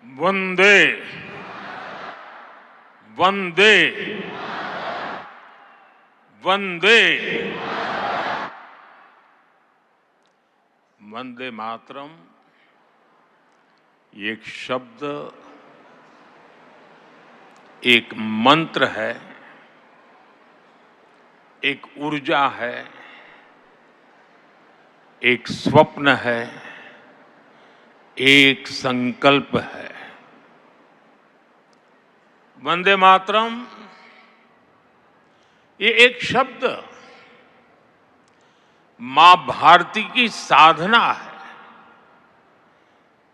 वंदे वंदे वंदे वंदे मातरम एक शब्द, एक मंत्र है, एक ऊर्जा है, एक स्वप्न है, एक संकल्प है। वंदे मातरम ये एक शब्द मां भारती की साधना है,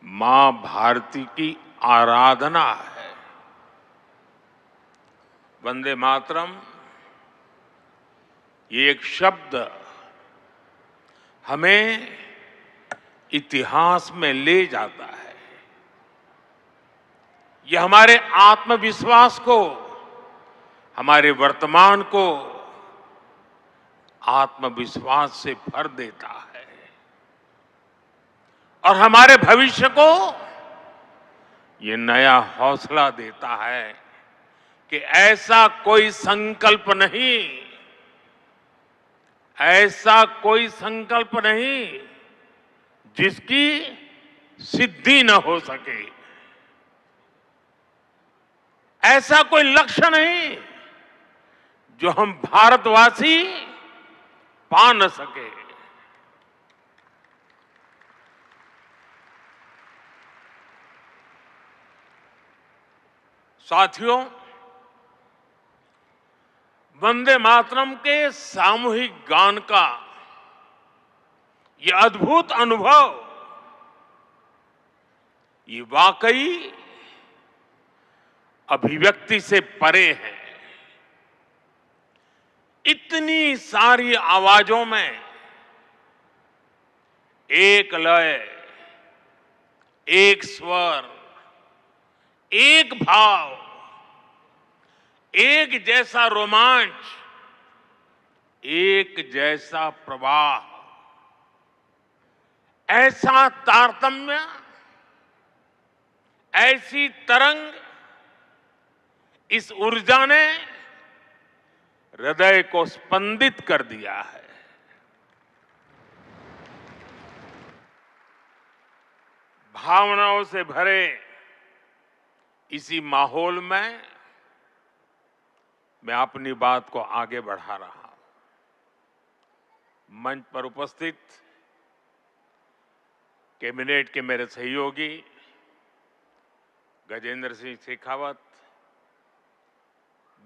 मां भारती की आराधना है। वंदे मातरम ये एक शब्द हमें इतिहास में ले जाता है। यह हमारे आत्मविश्वास को, हमारे वर्तमान को आत्मविश्वास से भर देता है और हमारे भविष्य को ये नया हौसला देता है कि ऐसा कोई संकल्प नहीं, ऐसा कोई संकल्प नहीं जिसकी सिद्धि न हो सके, ऐसा कोई लक्ष्य नहीं जो हम भारतवासी पा न सके। साथियों, वंदे मातरम के सामूहिक गान का ये अद्भुत अनुभव, ये वाकई अभिव्यक्ति से परे है। इतनी सारी आवाजों में एक लय, एक स्वर, एक भाव, एक जैसा रोमांच, एक जैसा प्रवाह, ऐसा तारतम्य, ऐसी तरंग, इस ऊर्जा ने हृदय को स्पंदित कर दिया है। भावनाओं से भरे इसी माहौल में मैं अपनी बात को आगे बढ़ा रहा हूं। मंच पर उपस्थित कैबिनेट के मेरे सहयोगी गजेंद्र सिंह शेखावत,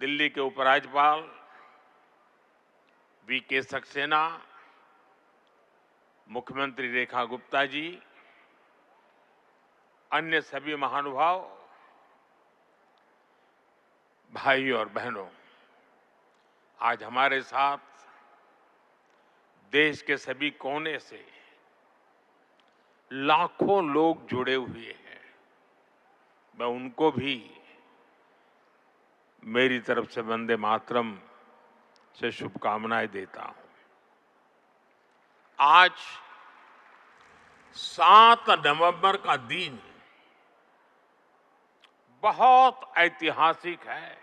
दिल्ली के उपराज्यपाल वीके सक्सेना, मुख्यमंत्री रेखा गुप्ता जी, अन्य सभी महानुभाव, भाई और बहनों, आज हमारे साथ देश के सभी कोने से लाखों लोग जुड़े हुए हैं। मैं उनको भी मेरी तरफ से वंदे मातरम से शुभकामनाएं देता हूं। आज 7 नवंबर का दिन बहुत ऐतिहासिक है।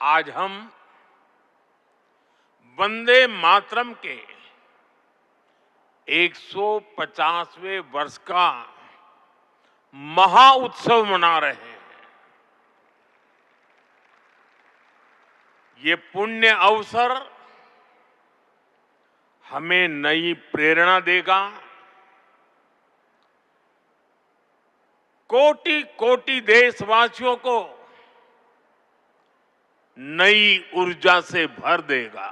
आज हम वंदे मातरम के 150वें वर्ष का महाउत्सव मना रहे हैं। ये पुण्य अवसर हमें नई प्रेरणा देगा, कोटि कोटि देशवासियों को नई ऊर्जा से भर देगा।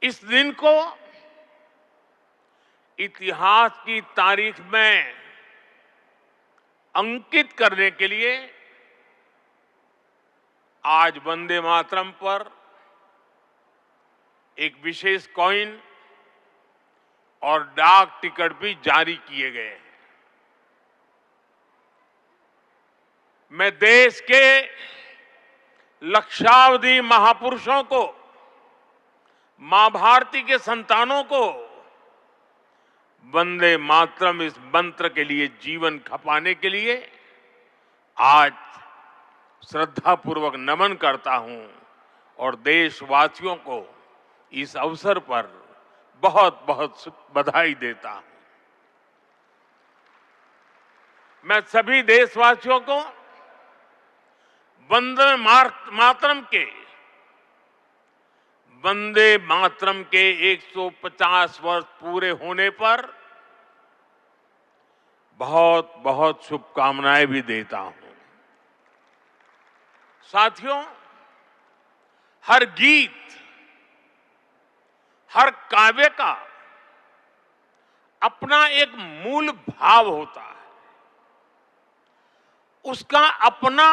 इस दिन को इतिहास की तारीख में अंकित करने के लिए आज वंदे मातरम पर एक विशेष कॉइन और डाक टिकट भी जारी किए गए हैं। मैं देश के लक्षावधि महापुरुषों को, मां भारती के संतानों को वंदे मातरम इस मंत्र के लिए जीवन खपाने के लिए आज श्रद्धापूर्वक नमन करता हूं और देशवासियों को इस अवसर पर बहुत बहुत बधाई देता हूं। मैं सभी देशवासियों को वंदे मातरम के 150 वर्ष पूरे होने पर बहुत बहुत शुभकामनाएं भी देता हूं। साथियों, हर गीत, हर काव्य का अपना एक मूल भाव होता है, उसका अपना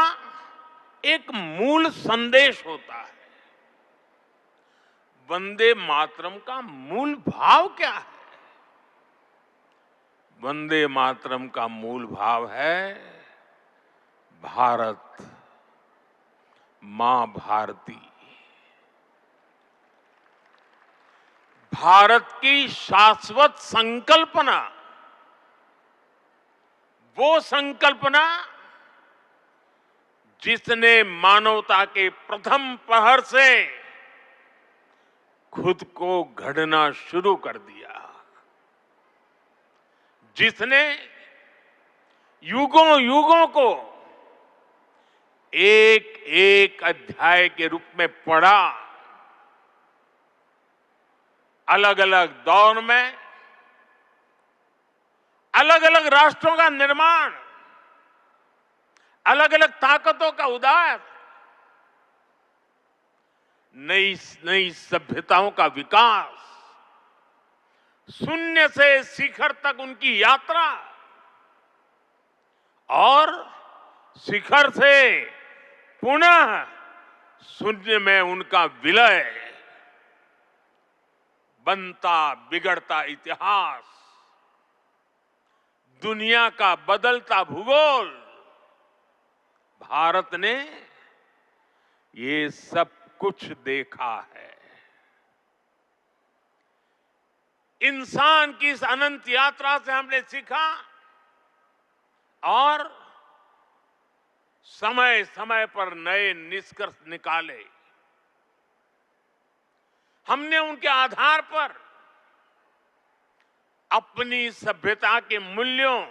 एक मूल संदेश होता है। वंदे मातरम का मूल भाव क्या है? वंदे मातरम का मूल भाव है भारत मां भारती। भारत की शाश्वत संकल्पना, वो संकल्पना जिसने मानवता के प्रथम प्रहर से खुद को गढ़ना शुरू कर दिया, जिसने युगों युगों को एक एक अध्याय के रूप में पढ़ा, अलग अलग दौर में अलग अलग राष्ट्रों का निर्माण, अलग अलग ताकतों का उदय, नई नई सभ्यताओं का विकास, शून्य से शिखर तक उनकी यात्रा और शिखर से पुनः शून्य में उनका विलय, बनता बिगड़ता इतिहास, दुनिया का बदलता भूगोल, भारत ने ये सब कुछ देखा है। इंसान की इस अनंत यात्रा से हमने सीखा और समय समय पर नए निष्कर्ष निकाले। हमने उनके आधार पर अपनी सभ्यता के मूल्यों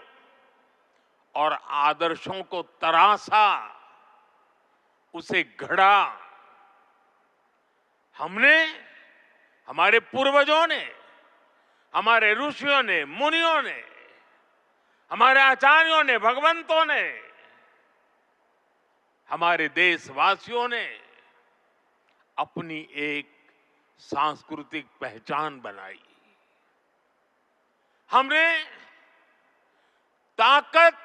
और आदर्शों को तराशा, उसे गढ़ा। हमने, हमारे पूर्वजों ने, हमारे ऋषियों ने, मुनियों ने, हमारे आचार्यों ने, भगवंतों ने, हमारे देशवासियों ने अपनी एक सांस्कृतिक पहचान बनाई। हमने ताकत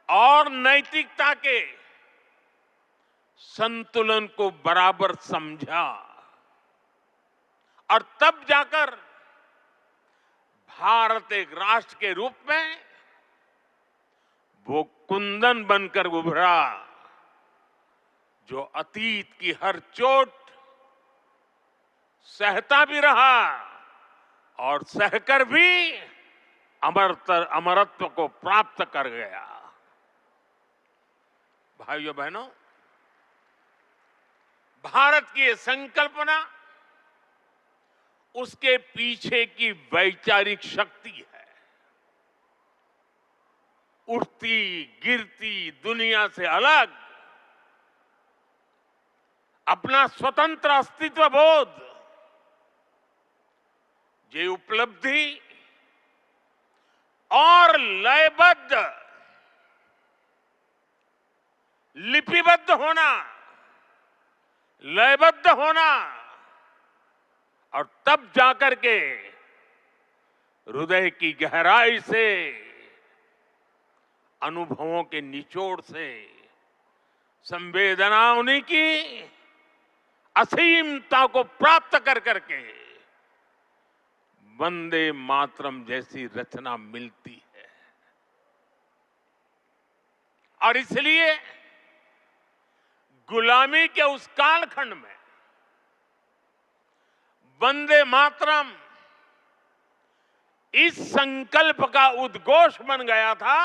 और नैतिकता के संतुलन को बराबर समझा और तब जाकर भारत एक राष्ट्र के रूप में वो कुंदन बनकर उभरा जो अतीत की हर चोट सहता भी रहा और सहकर भी अमरत्व को प्राप्त कर गया। भाइयों बहनों, भारत की ये संकल्पना, उसके पीछे की वैचारिक शक्ति है। उठती गिरती दुनिया से अलग अपना स्वतंत्र अस्तित्व बोध, ये उपलब्धि और लयबद्ध, लिपिबद्ध होना, लयबद्ध होना और तब जाकर के हृदय की गहराई से, अनुभवों के निचोड़ से, संवेदनाओं की असीमता को प्राप्त कर करके वंदे मातरम जैसी रचना मिलती है। और इसलिए गुलामी के उस कालखंड में वंदे मातरम इस संकल्प का उद्घोष बन गया था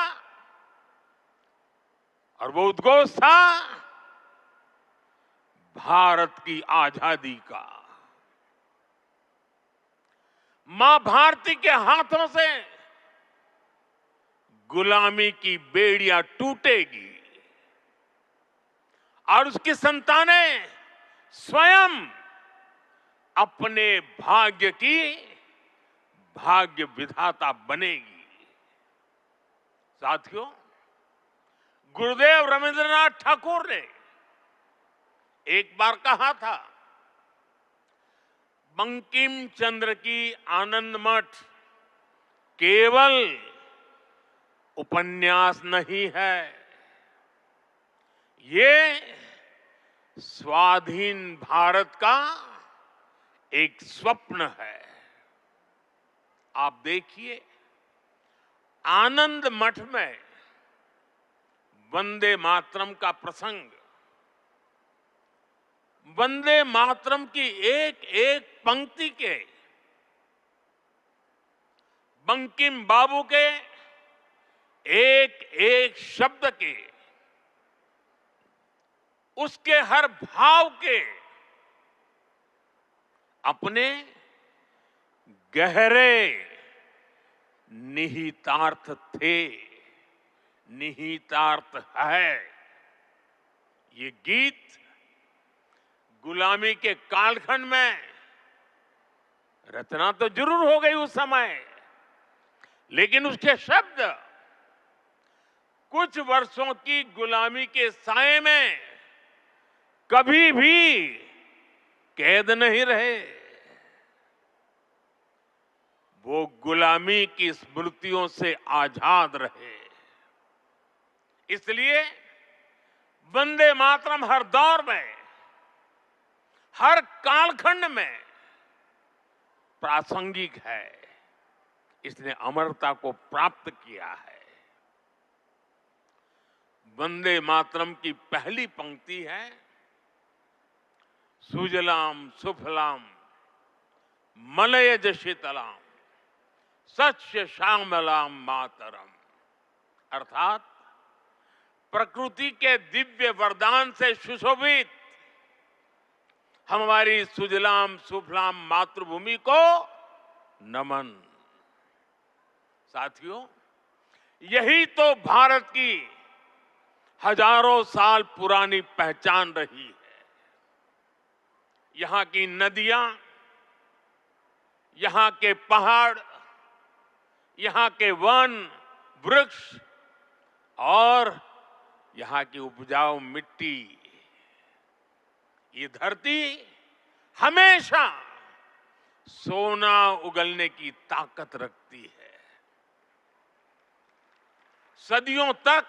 और वो उद्घोष था भारत की आजादी का। मां भारती के हाथों से गुलामी की बेड़ियां टूटेगी और उसकी संतानें स्वयं अपने भाग्य की भाग्य विधाता बनेगी। साथियों, गुरुदेव रविंद्रनाथ ठाकुर ने एक बार कहा था, बंकिम चंद्र की आनंद मठ केवल उपन्यास नहीं है, ये स्वाधीन भारत का एक स्वप्न है। आप देखिए, आनंद मठ में वंदे मातरम का प्रसंग, वंदे मातरम की एक एक पंक्ति के, बंकिम बाबू के एक एक शब्द के, उसके हर भाव के अपने गहरे निहितार्थ थे, निहितार्थ है। ये गीत गुलामी के कालखंड में रचना तो जरूर हो गई उस समय, लेकिन उसके शब्द कुछ वर्षों की गुलामी के साए में कभी भी कैद नहीं रहे। वो गुलामी की स्मृतियों से आजाद रहे। इसलिए वंदे मातरम हर दौर में, हर कालखंड में प्रासंगिक है। इसने अमरता को प्राप्त किया है। वंदे मातरम की पहली पंक्ति है, सुजलाम सुफलाम मलयज शीतलाम सस्य श्यामलाम मातरम। अर्थात प्रकृति के दिव्य वरदान से सुशोभित हमारी सुजलाम सुफलाम मातृभूमि को नमन। साथियों, यही तो भारत की हजारों साल पुरानी पहचान रही है। यहां की नदियां, यहां के पहाड़, यहां के वन वृक्ष और यहां की उपजाऊ मिट्टी, ये धरती हमेशा सोना उगलने की ताकत रखती है। सदियों तक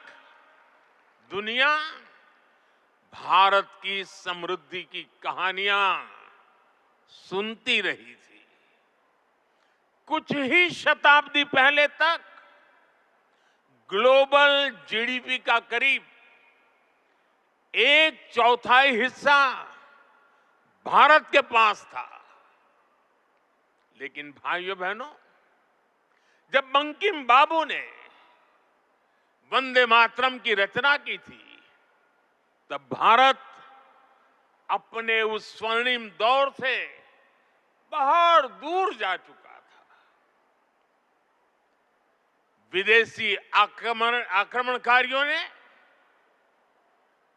दुनिया भारत की समृद्धि की कहानियां सुनती रही थी। कुछ ही शताब्दी पहले तक ग्लोबल जीडीपी का करीब 1/4 हिस्सा भारत के पास था। लेकिन भाइयों बहनों, जब बंकिम बाबू ने वंदे मातरम की रचना की थी, तब भारत अपने उस स्वर्णिम दौर से बहुत दूर जा चुका था। विदेशी आक्रमणकारियों ने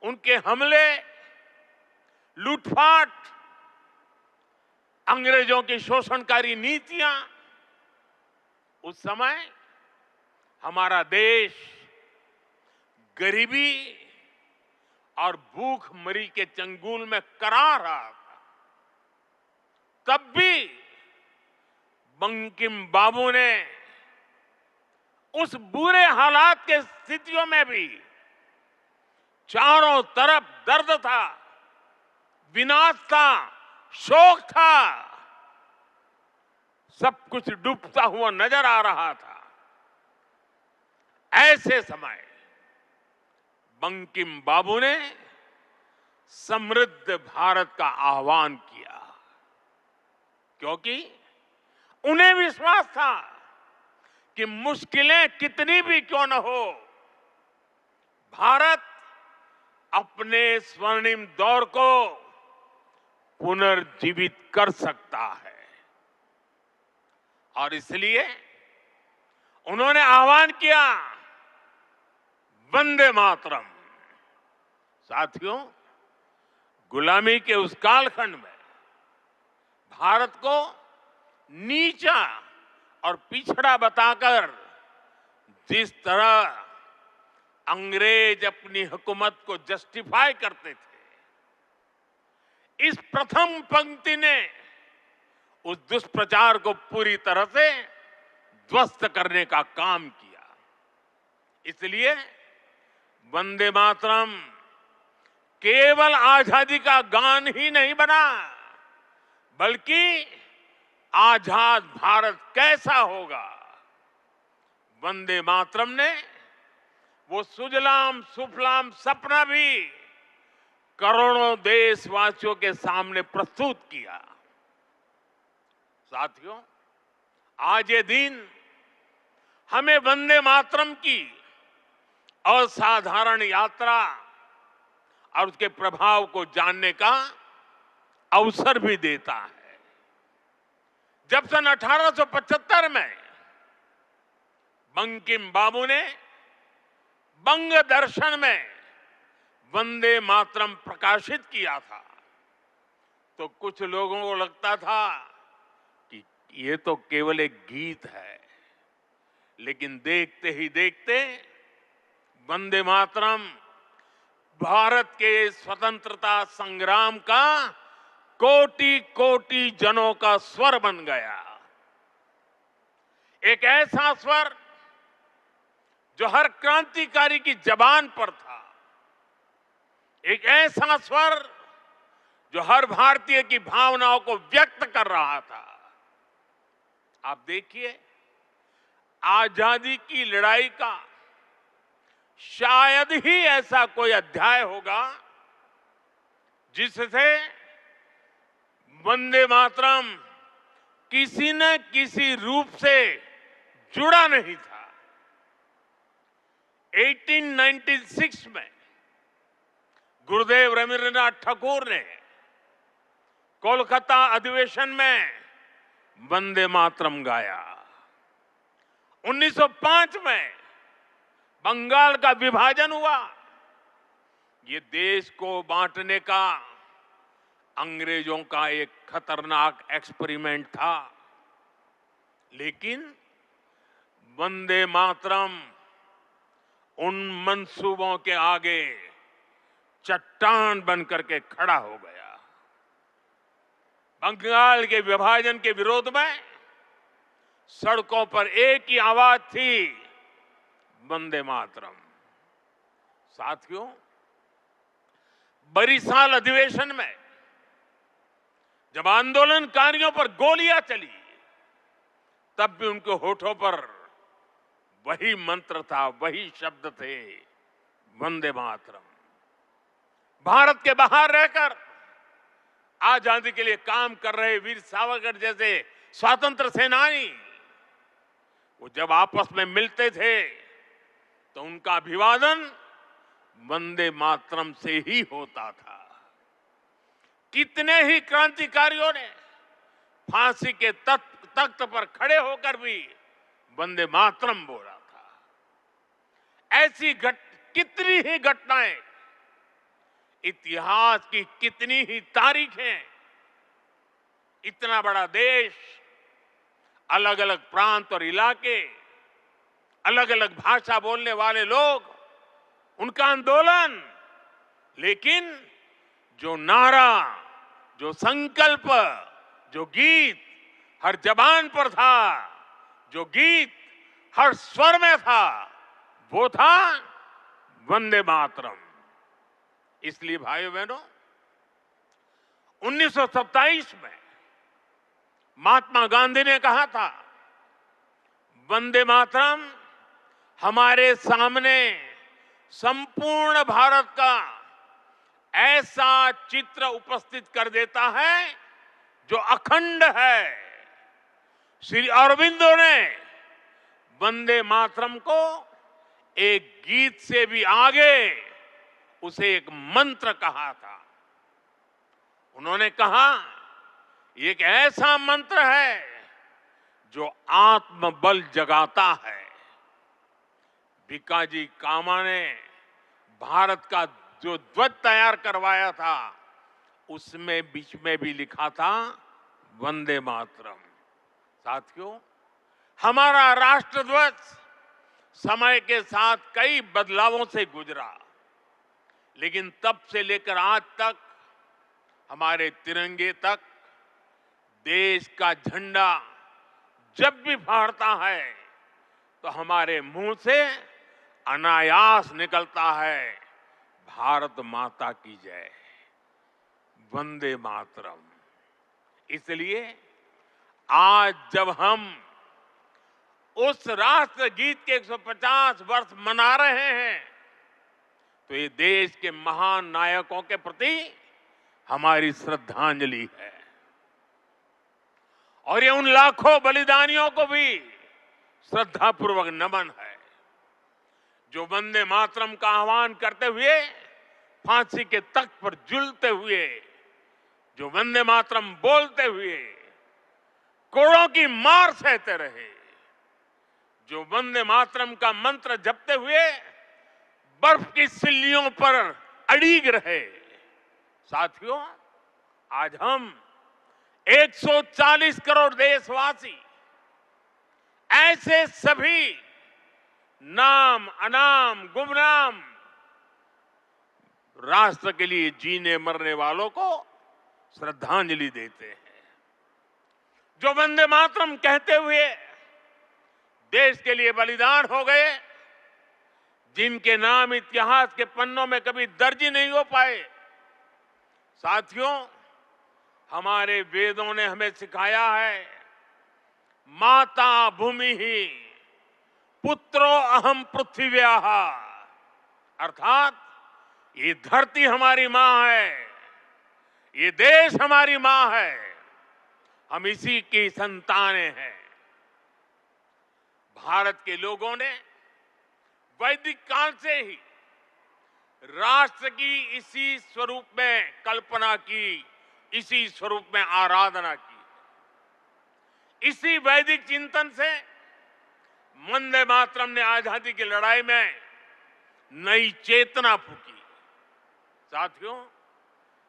उनके हमले, लूटपाट, अंग्रेजों की शोषणकारी नीतियां, उस समय हमारा देश गरीबी और भूखमरी के चंगुल में करा रहा था। तब भी बंकिम बाबू ने उस बुरे हालात के स्थितियों में भी, चारों तरफ दर्द था, विनाश था, शोक था, सब कुछ डूबता हुआ नजर आ रहा था। ऐसे समय बंकिम बाबू ने समृद्ध भारत का आह्वान किया, क्योंकि उन्हें विश्वास था कि मुश्किलें कितनी भी क्यों न हो, भारत अपने स्वर्णिम दौर को पुनर्जीवित कर सकता है। और इसलिए उन्होंने आह्वान किया, वंदे मातरम। साथियों, गुलामी के उस कालखंड में भारत को नीचा और पिछड़ा बताकर जिस तरह अंग्रेज अपनी हुकूमत को जस्टिफाई करते थे, इस प्रथम पंक्ति ने उस दुष्प्रचार को पूरी तरह से ध्वस्त करने का काम किया। इसलिए वंदे मातरम केवल आजादी का गान ही नहीं बना, बल्कि आजाद भारत कैसा होगा, वंदे मातरम ने वो सुजलाम सुफलाम सपना भी करोड़ों देशवासियों के सामने प्रस्तुत किया। साथियों, आज ये दिन हमें वंदे मातरम की असाधारण यात्रा और उसके प्रभाव को जानने का अवसर भी देता है। जब सन 1875 में बंकिम बाबू ने बंग दर्शन में वंदे मातरम प्रकाशित किया था, तो कुछ लोगों को लगता था कि ये तो केवल एक गीत है, लेकिन देखते ही देखते वंदे मातरम भारत के स्वतंत्रता संग्राम का कोटि कोटि जनों का स्वर बन गया। एक ऐसा स्वर जो हर क्रांतिकारी की जबान पर था, एक ऐसा स्वर जो हर भारतीय की भावनाओं को व्यक्त कर रहा था। आप देखिए, आजादी की लड़ाई का शायद ही ऐसा कोई अध्याय होगा जिससे वंदे मातरम किसी न किसी रूप से जुड़ा नहीं था। 1896 में गुरुदेव रवींद्रनाथ ठाकुर ने कोलकाता अधिवेशन में वंदे मातरम गाया। 1905 में बंगाल का विभाजन हुआ। ये देश को बांटने का अंग्रेजों का एक खतरनाक एक्सपेरिमेंट था, लेकिन वंदे मातरम उन मंसूबों के आगे चट्टान बनकर के खड़ा हो गया। बंगाल के विभाजन के विरोध में सड़कों पर एक ही आवाज थी, वंदे मातरम। साथियों, बरिसाल अधिवेशन में जब आंदोलनकारियों पर गोलियां चली, तब भी उनके होठों पर वही मंत्र था, वही शब्द थे, वंदे मातरम। भारत के बाहर रहकर आजादी के लिए काम कर रहे वीर सावरकर जैसे स्वतंत्र सेनानी, वो जब आपस में मिलते थे तो उनका अभिवादन वंदे मातरम से ही होता था। कितने ही क्रांतिकारियों ने फांसी के तख्त पर खड़े होकर भी वंदे मातरम बोला था। ऐसी कितनी ही घटनाएं, इतिहास की कितनी ही तारीखें, इतना बड़ा देश, अलग अलग प्रांत और इलाके, अलग अलग भाषा बोलने वाले लोग, उनका आंदोलन, लेकिन जो नारा, जो संकल्प, जो गीत हर जबान पर था, जो गीत हर स्वर में था, वो था वंदे मातरम। इसलिए भाइयों बहनों, 1927 में महात्मा गांधी ने कहा था, वंदे मातरम हमारे सामने संपूर्ण भारत का ऐसा चित्र उपस्थित कर देता है जो अखंड है। श्री अरविंदो ने वंदे मातरम को एक गीत से भी आगे उसे एक मंत्र कहा था। उन्होंने कहा, ये एक ऐसा मंत्र है जो आत्मबल जगाता है। भिकाजी कामा ने भारत का जो ध्वज तैयार करवाया था, उसमें बीच में भी लिखा था वंदे मातरम। साथियों, हमारा राष्ट्र ध्वज समय के साथ कई बदलावों से गुजरा, लेकिन तब से लेकर आज तक हमारे तिरंगे तक देश का झंडा जब भी फहरता है तो हमारे मुंह से अनायास निकलता है, भारत माता की जय, वंदे मातरम। इसलिए आज जब हम उस राष्ट्र गीत के 150 वर्ष मना रहे हैं, तो ये देश के महान नायकों के प्रति हमारी श्रद्धांजलि है और ये उन लाखों बलिदानियों को भी श्रद्धापूर्वक नमन है जो वंदे मातरम का आह्वान करते हुए फांसी के तख्त पर झूलते हुए, जो वंदे मातरम बोलते हुए कोड़ों की मार सहते रहे, जो वंदे मातरम का मंत्र जपते हुए बर्फ की सिल्लियों पर अड़ीग रहे। साथियों, आज हम 140 करोड़ देशवासी ऐसे सभी नाम अनाम गुमनाम राष्ट्र के लिए जीने मरने वालों को श्रद्धांजलि देते हैं, जो वंदे मातरम कहते हुए देश के लिए बलिदान हो गए, जिनके नाम इतिहास के पन्नों में कभी दर्ज नहीं हो पाए। साथियों, हमारे वेदों ने हमें सिखाया है, माता भूमि ही पुत्रो अहम पृथ्व्याः, अर्थात ये धरती हमारी मां है, ये देश हमारी मां है, हम इसी की संतानें हैं। भारत के लोगों ने वैदिक काल से ही राष्ट्र की इसी स्वरूप में कल्पना की, इसी स्वरूप में आराधना की। इसी वैदिक चिंतन से वंदे मातरम ने आजादी की लड़ाई में नई चेतना फूंकी। साथियों,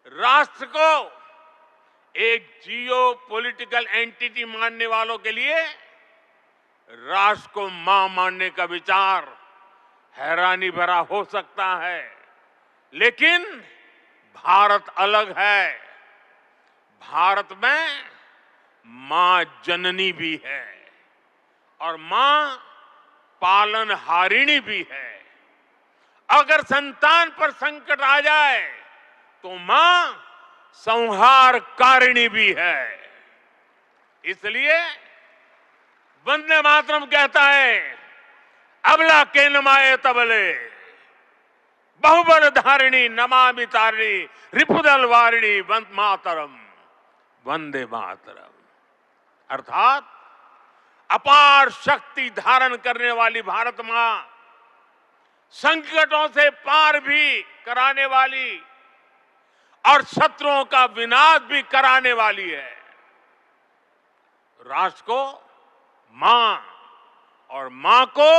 राष्ट्र को एक जियो पॉलिटिकल एंटिटी मानने वालों के लिए राष्ट्र को मां मानने का विचार हैरानी भरा हो सकता है, लेकिन भारत अलग है। भारत में मां जननी भी है और मां पालनहारिणी भी है। अगर संतान पर संकट आ जाए तो मां संहारकारिणी भी है। इसलिए वंदे मातरम कहता है, अबला के नमाए तबले बहुबल धारिणी नमामि तारिणी रिपुदल वारिणी वंदे मातरम, वंदे मातरम। अर्थात अपार शक्ति धारण करने वाली भारत मां, संकटों से पार भी कराने वाली और शत्रुओं का विनाश भी कराने वाली है। राष्ट्र को मां और मां को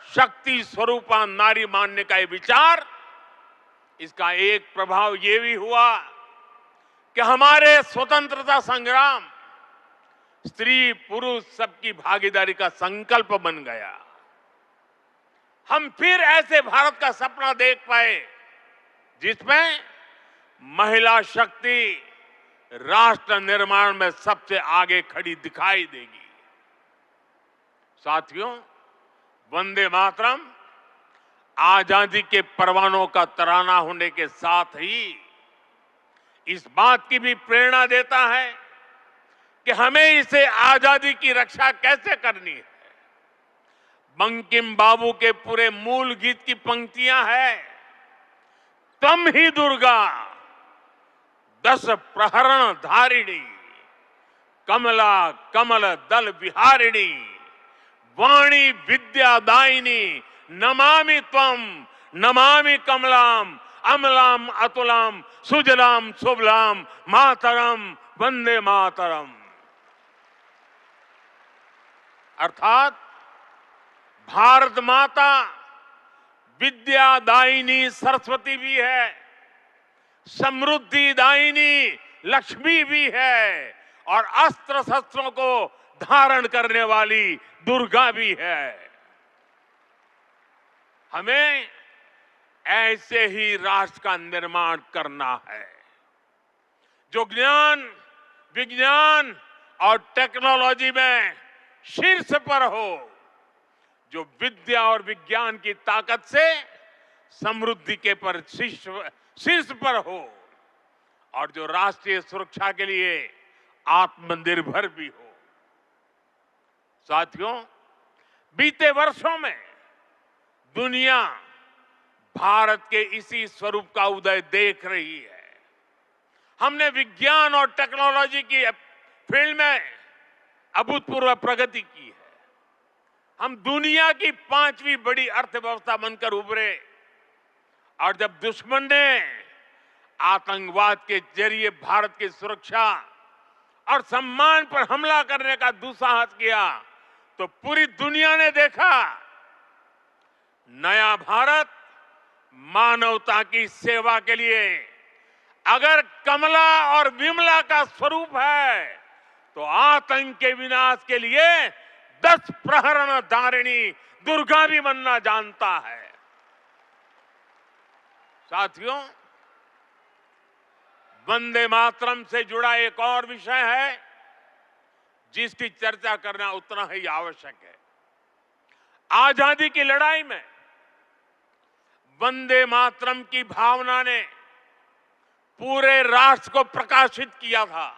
शक्ति स्वरूपा नारी मानने का ये विचार, इसका एक प्रभाव ये भी हुआ कि हमारे स्वतंत्रता संग्राम स्त्री पुरुष सबकी भागीदारी का संकल्प बन गया। हम फिर ऐसे भारत का सपना देख पाए जिसमें महिला शक्ति राष्ट्र निर्माण में सबसे आगे खड़ी दिखाई देगी। साथियों, वंदे मातरम आजादी के परवानों का तराना होने के साथ ही इस बात की भी प्रेरणा देता है कि हमें इसे आजादी की रक्षा कैसे करनी है। बंकिम बाबू के पूरे मूल गीत की पंक्तियां हैं, तम ही दुर्गा दस प्रहरण धारिणी, कमला कमल दल विहारिणी, वाणी विद्यादायिनी नमामि त्वम नमामि कमलाम अमलाम अतुलाम सुजलाम सुबलाम मातरम वंदे मातरम। अर्थात भारत माता विद्यादायिनी सरस्वती भी है, समृद्धि दायिनी लक्ष्मी भी है और अस्त्र शस्त्रों को धारण करने वाली दुर्गा भी है। हमें ऐसे ही राष्ट्र का निर्माण करना है जो ज्ञान विज्ञान और टेक्नोलॉजी में शीर्ष पर हो, जो विद्या और विज्ञान की ताकत से समृद्धि के पर शीर्ष पर हो और जो राष्ट्रीय सुरक्षा के लिए आत्मनिर्भर भी हो। साथियों, बीते वर्षों में दुनिया भारत के इसी स्वरूप का उदय देख रही है। हमने विज्ञान और टेक्नोलॉजी की फील्ड में अभूतपूर्व प्रगति की है। हम दुनिया की 5वीं बड़ी अर्थव्यवस्था बनकर उभरे और जब दुश्मन ने आतंकवाद के जरिए भारत की सुरक्षा और सम्मान पर हमला करने का दुस्साहस किया तो पूरी दुनिया ने देखा नया भारत मानवता की सेवा के लिए अगर कमला और विमला का स्वरूप है तो आतंक के विनाश के लिए 10 प्रहरण धारिणी दुर्गा भी बनना जानता है। साथियों, वंदे मातरम से जुड़ा एक और विषय है जिसकी चर्चा करना उतना ही आवश्यक है। आजादी की लड़ाई में वंदे मातरम की भावना ने पूरे राष्ट्र को प्रकाशित किया था,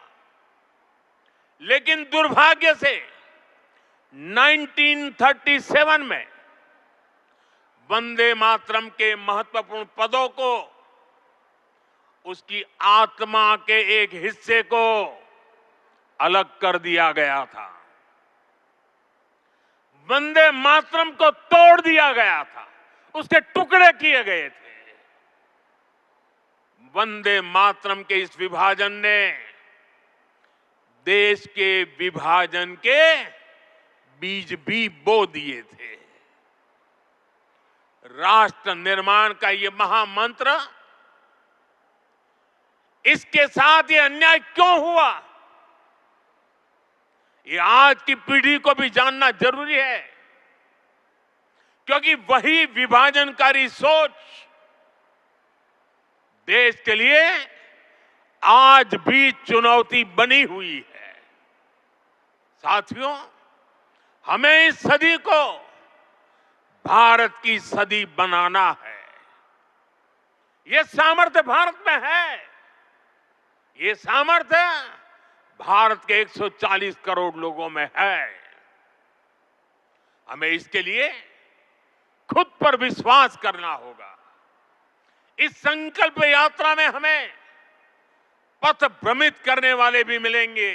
लेकिन दुर्भाग्य से 1937 में वंदे मातरम के महत्वपूर्ण पदों को उसकी आत्मा के एक हिस्से को अलग कर दिया गया था। वंदे मातरम को तोड़ दिया गया था, उसके टुकड़े किए गए थे। वंदे मातरम के इस विभाजन ने देश के विभाजन के बीज भी बो दिए थे। राष्ट्र निर्माण का ये महामंत्र, इसके साथ ये अन्याय क्यों हुआ, ये आज की पीढ़ी को भी जानना जरूरी है, क्योंकि वही विभाजनकारी सोच देश के लिए आज भी चुनौती बनी हुई है। साथियों, हमें इस सदी को भारत की सदी बनाना है। ये सामर्थ्य भारत में है, ये सामर्थ्य भारत के 140 करोड़ लोगों में है। हमें इसके लिए खुद पर विश्वास करना होगा। इस संकल्प यात्रा में हमें पथ भ्रमित करने वाले भी मिलेंगे,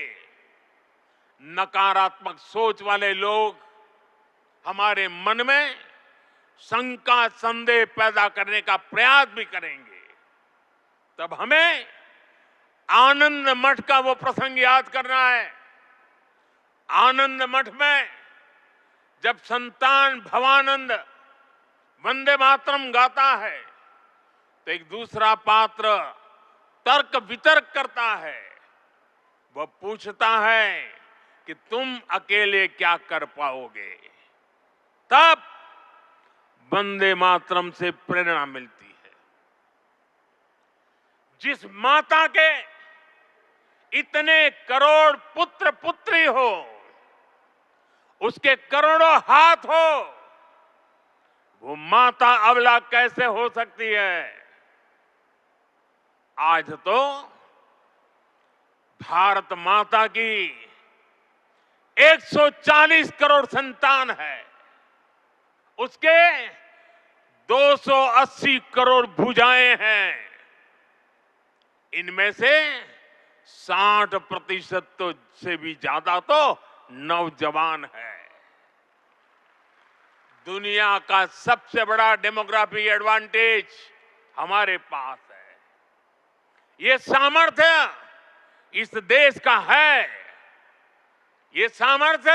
नकारात्मक सोच वाले लोग हमारे मन में शंका संदेह पैदा करने का प्रयास भी करेंगे। तब हमें आनंद मठ का वो प्रसंग याद करना है। आनंद मठ में जब संतान भवानंद वंदे मातरम गाता है तो एक दूसरा पात्र तर्क वितर्क करता है। वह पूछता है कि तुम अकेले क्या कर पाओगे। तब वंदे मातरम से प्रेरणा मिलती है। जिस माता के इतने करोड़ पुत्र पुत्री हो, उसके करोड़ों हाथ हो, वो माता अबला कैसे हो सकती है। आज तो भारत माता की 140 करोड़ संतान है, उसके 280 करोड़ भुजाएं हैं। इनमें से 60% तो से भी ज्यादा तो नौजवान है। दुनिया का सबसे बड़ा डेमोग्राफिक एडवांटेज हमारे पास है। ये सामर्थ्य इस देश का है। ये सामर्थ्य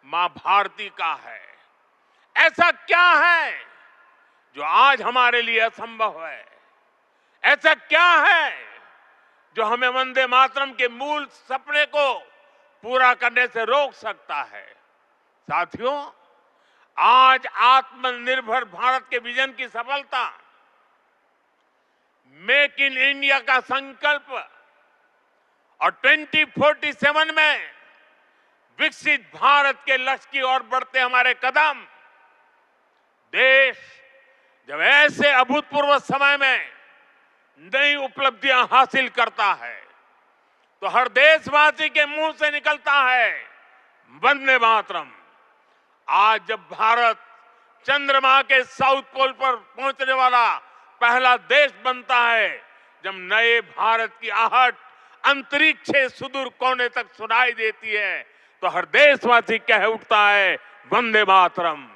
मां भारती का है। ऐसा क्या है जो आज हमारे लिए असंभव है? ऐसा क्या है जो हमें वंदे मातरम के मूल सपने को पूरा करने से रोक सकता है? साथियों, आज आत्मनिर्भर भारत के विजन की सफलता, मेक इन इंडिया का संकल्प और 2047 में विकसित भारत के लक्ष्य की ओर बढ़ते हमारे कदम, देश जब ऐसे अभूतपूर्व समय में नई उपलब्धियां हासिल करता है तो हर देशवासी के मुंह से निकलता है वंदे मातरम। आज जब भारत चंद्रमा के साउथ पोल पर पहुंचने वाला पहला देश बनता है, जब नए भारत की आहट अंतरिक्ष से सुदूर कोने तक सुनाई देती है, तो हर देशवासी कह उठता है वंदे मातरम।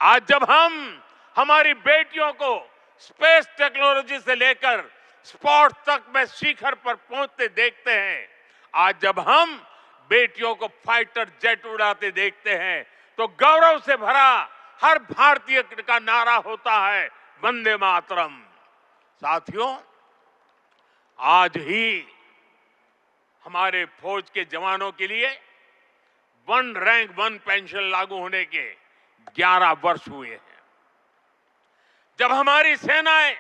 आज जब हम हमारी बेटियों को स्पेस टेक्नोलॉजी से लेकर स्पोर्ट्स तक में शिखर पर पहुंचते देखते हैं, आज जब हम बेटियों को फाइटर जेट उड़ाते देखते हैं, तो गौरव से भरा हर भारतीय का नारा होता है वंदे मातरम। साथियों, आज ही हमारे फौज के जवानों के लिए वन रैंक वन पेंशन लागू होने के 11 वर्ष हुए हैं। जब हमारी सेनाएं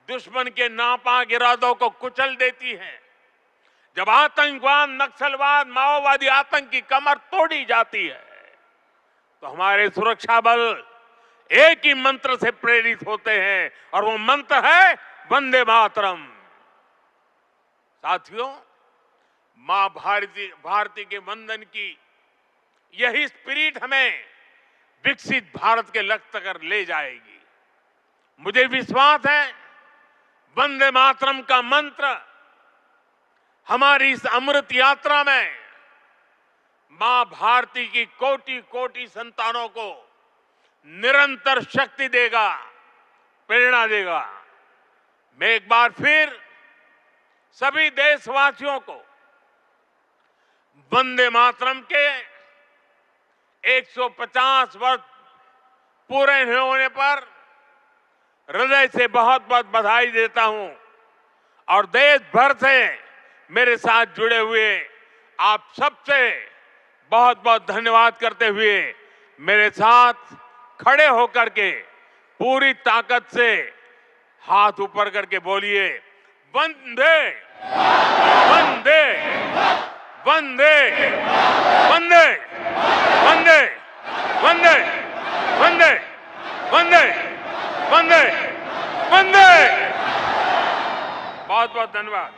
दुश्मन के नापाक इरादों को कुचल देती हैं, जब आतंकवाद, नक्सलवाद, माओवादी आतंक की कमर तोड़ी जाती है, तो हमारे सुरक्षा बल एक ही मंत्र से प्रेरित होते हैं और वो मंत्र है वंदे मातरम। साथियों, मां भारती के वंदन की यही स्पिरिट हमें विकसित भारत के लक्ष्य तक ले जाएगी। मुझे विश्वास है वंदे मातरम का मंत्र हमारी इस अमृत यात्रा में मां भारती की कोटि कोटि संतानों को निरंतर शक्ति देगा, प्रेरणा देगा। मैं एक बार फिर सभी देशवासियों को वंदे मातरम के 150 वर्ष पूरे होने पर हृदय से बहुत बहुत बधाई देता हूं और देश भर से मेरे साथ जुड़े हुए आप सबसे बहुत बहुत धन्यवाद करते हुए मेरे साथ खड़े होकर के पूरी ताकत से हाथ ऊपर करके बोलिए वंदे वंदे वंदे वंदे वंदे वंदे वंदे वंदे वंदे वंदे। बहुत बहुत धन्यवाद।